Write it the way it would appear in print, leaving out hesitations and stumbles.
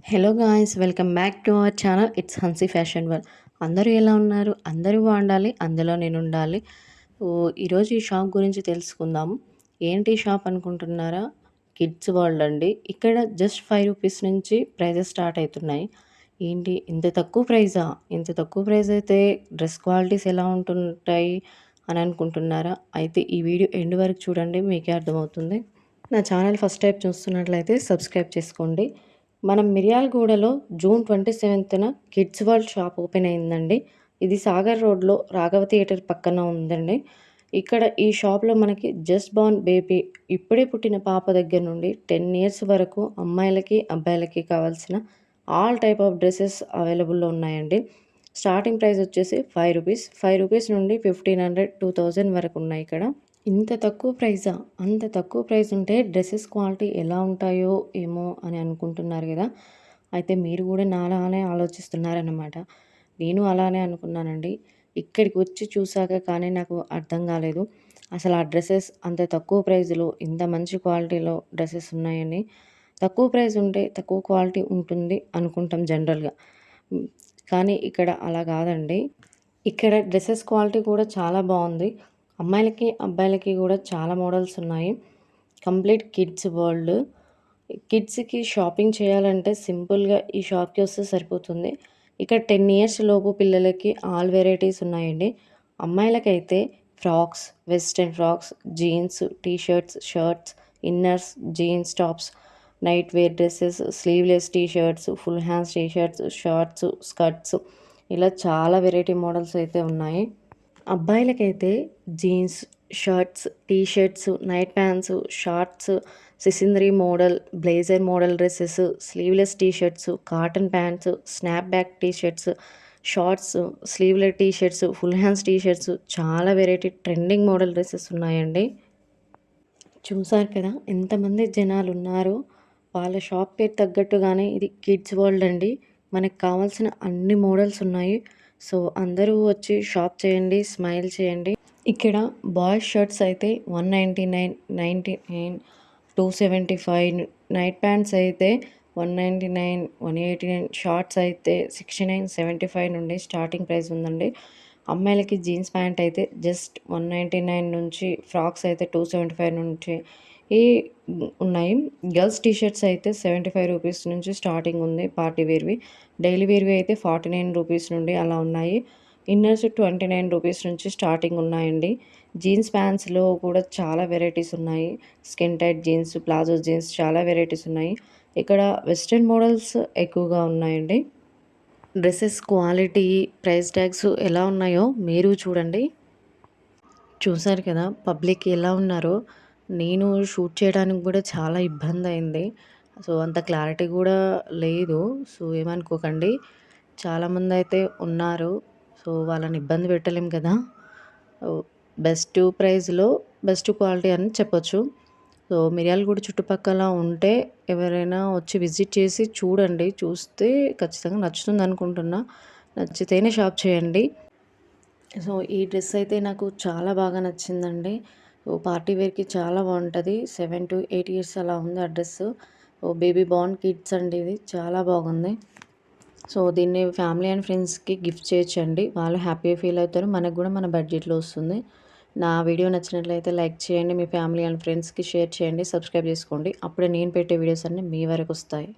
Hello guys, welcome back to our channel. It's హన్సీ fashion world. అందరూ ఎలా ఉన్నారు? అందరూ బాగుండాలి, అందులో నేను ఉండాలి. ఈరోజు ఈ షాప్ గురించి తెలుసుకుందాము. ఏంటి షాప్ అనుకుంటున్నారా? కిడ్స్ వరల్డ్ అండి. ఇక్కడ జస్ట్ ₹5 నుంచి ప్రైజెస్ స్టార్ట్ అవుతున్నాయి. ఏంటి ఇంత తక్కువ ప్రైజా? ఇంత తక్కువ ప్రైస్ అయితే డ్రెస్ క్వాలిటీస్ ఎలా ఉంటుంటాయి అని అనుకుంటున్నారా? అయితే ఈ వీడియో ఎండ్ వరకు చూడండి, మీకే అర్థమవుతుంది. నా ఛానల్ ఫస్ట్ టైం చూస్తున్నట్లయితే సబ్స్క్రైబ్ చేసుకోండి. మనం మిర్యాలగూడలో జూన్ 27న కిడ్స్ వరల్డ్ షాప్ ఓపెన్ అయిందండి. ఇది సాగర్ రోడ్లో రాఘవ థియేటర్ పక్కన ఉందండి. ఇక్కడ ఈ షాప్లో మనకి జస్ట్ బార్న్ బేబీ, ఇప్పుడే పుట్టిన పాప దగ్గర నుండి 10 ఇయర్స్ వరకు అమ్మాయిలకి అబ్బాయిలకి కావాల్సిన ఆల్ టైప్ ఆఫ్ డ్రెస్సెస్ అవైలబుల్లో ఉన్నాయండి. స్టార్టింగ్ ప్రైస్ వచ్చేసి ₹5 నుండి 1500, 2000 వరకు ఉన్నాయి ఇక్కడ. ఇంత తక్కువ ప్రైజా? అంత తక్కువ ప్రైస్ ఉంటే డ్రెస్సెస్ క్వాలిటీ ఎలా ఉంటాయో ఏమో అని అనుకుంటున్నారు కదా! అయితే మీరు కూడా నాలానే ఆలోచిస్తున్నారన్నమాట. నేను అలానే అనుకున్నానండి. ఇక్కడికి వచ్చి చూసాక కానీ నాకు అర్థం కాలేదు. అసలు ఆ డ్రెస్సెస్ అంత తక్కువ ప్రైస్‌లో ఇంత మంచి క్వాలిటీలో డ్రెస్సెస్ ఉన్నాయని. తక్కువ ప్రైస్ ఉంటే తక్కువ క్వాలిటీ ఉంటుంది అనుకుంటాం జనరల్‌గా. హ్మ్. కానీ ఇక్కడ అలా కాదండి. ఇక్కడ డ్రెసెస్ క్వాలిటీ కూడా చాలా బాగుంది. అమ్మాయిలకి, అబ్బాయిలకి కూడా చాలా మోడల్స్ ఉన్నాయి. Complete kids world. కిడ్స్‌కి షాపింగ్ చేయాలంటే సింపుల్‌గా ఈ షాప్‌కి వస్తే సరిపోతుంది. ఇక్కడ 10 ఇయర్స్ లోపు పిల్లలకి ఆల్ వెరైటీస్ ఉన్నాయండి. అమ్మాయిలకైతే frocks, western frocks, jeans, T shirts, shirts, inners, jeans tops, night wear dresses, sleeveless T shirts, full hands T shirts, shorts, skirts, ఇలా చాలా వెరైటీ మోడల్స్ అయితే ఉన్నాయి. అబ్బాయిలకైతే jeans, shirts, T shirts, night pants, shorts, Sisindri model, blazer model dresses, sleeveless T shirts, cotton pants, snap back T shirts, shorts, sleeveless T shirts, full hands T shirts, చాలా variety trending model dresses ఉన్నాయండి. చూసారు కదా ఎంతమంది జనాలు ఉన్నారో. వాళ్ళ shop పేరు తగ్గట్టుగానే ఇది కిడ్స్ వరల్డ్ అండి. మనకు కావాల్సిన అన్ని మోడల్స్ ఉన్నాయి. సో అందరూ వచ్చి షాప్ చేయండి, స్మైల్ చేయండి. ఇక్కడ బాయ్స్ షర్ట్స్ అయితే 199, 99, 275, నైట్ ప్యాంట్స్ అయితే 199, 189, షార్ట్స్ అయితే 69, 75 నుండి స్టార్టింగ్ ప్రైస్ ఉందండి. అమ్మాయిలకి జీన్స్ ప్యాంట్ అయితే జస్ట్ 199 నుంచి, ఫ్రాక్స్ అయితే 275 నుంచి ఈ ఉన్నాయి. గర్ల్స్ టీ షర్ట్స్ అయితే ₹75 నుంచి స్టార్టింగ్ ఉంది. పార్టీ వేర్వి, డైలీ వేర్వి అయితే ₹49 నుండి అలా ఉన్నాయి. ఇన్నర్స్ ₹29 నుంచి స్టార్టింగ్ ఉన్నాయండి. జీన్స్ ప్యాంట్స్‌లో కూడా చాలా వెరైటీస్ ఉన్నాయి. Skin tight jeans, palazzo jeans, చాలా వెరైటీస్ ఉన్నాయి. ఇక్కడ వెస్టర్న్ మోడల్స్ ఎక్కువగా ఉన్నాయండి. డ్రెస్సెస్ క్వాలిటీ, ప్రైస్ ట్యాగ్స్ ఎలా ఉన్నాయో మీరు చూడండి. చూసారు కదా పబ్లిక్ ఎలా ఉన్నారో. నేను షూట్ చేయడానికి కూడా చాలా ఇబ్బంది అయింది. సో అంత క్లారిటీ కూడా లేదు. సో ఏమనుకోకండి. చాలామంది అయితే ఉన్నారు. సో వాళ్ళని ఇబ్బంది పెట్టలేం కదా! బెస్ట్ ప్రైస్‌లో బెస్ట్ క్వాలిటీ అని చెప్పొచ్చు. సో మిర్యాలగూడ చుట్టుపక్కల ఉంటే ఎవరైనా వచ్చి విజిట్ చేసి చూడండి. చూస్తే ఖచ్చితంగా నచ్చుతుంది అనుకుంటున్నా. నచ్చితేనే షాప్ చేయండి. సో ఈ డ్రెస్ అయితే నాకు చాలా బాగా నచ్చిందండి. పార్టీ వేర్‌కి చాలా బాగుంటది. 7-8 ఇయర్స్ అలా ఉంది ఆ డ్రెస్సు. బేబీ బార్న్ కిడ్స్ అండి ఇది. చాలా బాగుంది. సో దీన్ని ఫ్యామిలీ అండ్ ఫ్రెండ్స్‌కి గిఫ్ట్ చేయొచ్చండి. వాళ్ళు హ్యాపీగా ఫీల్ అవుతారు. మనకు కూడా మన బడ్జెట్‌లో వస్తుంది. నా వీడియో నచ్చినట్లయితే లైక్ చేయండి. మీ ఫ్యామిలీ అండ్ ఫ్రెండ్స్‌కి షేర్ చేయండి. సబ్స్క్రైబ్ చేసుకోండి. అప్పుడే నేను పెట్టే వీడియోస్ అన్నీ మీ వరకు వస్తాయి.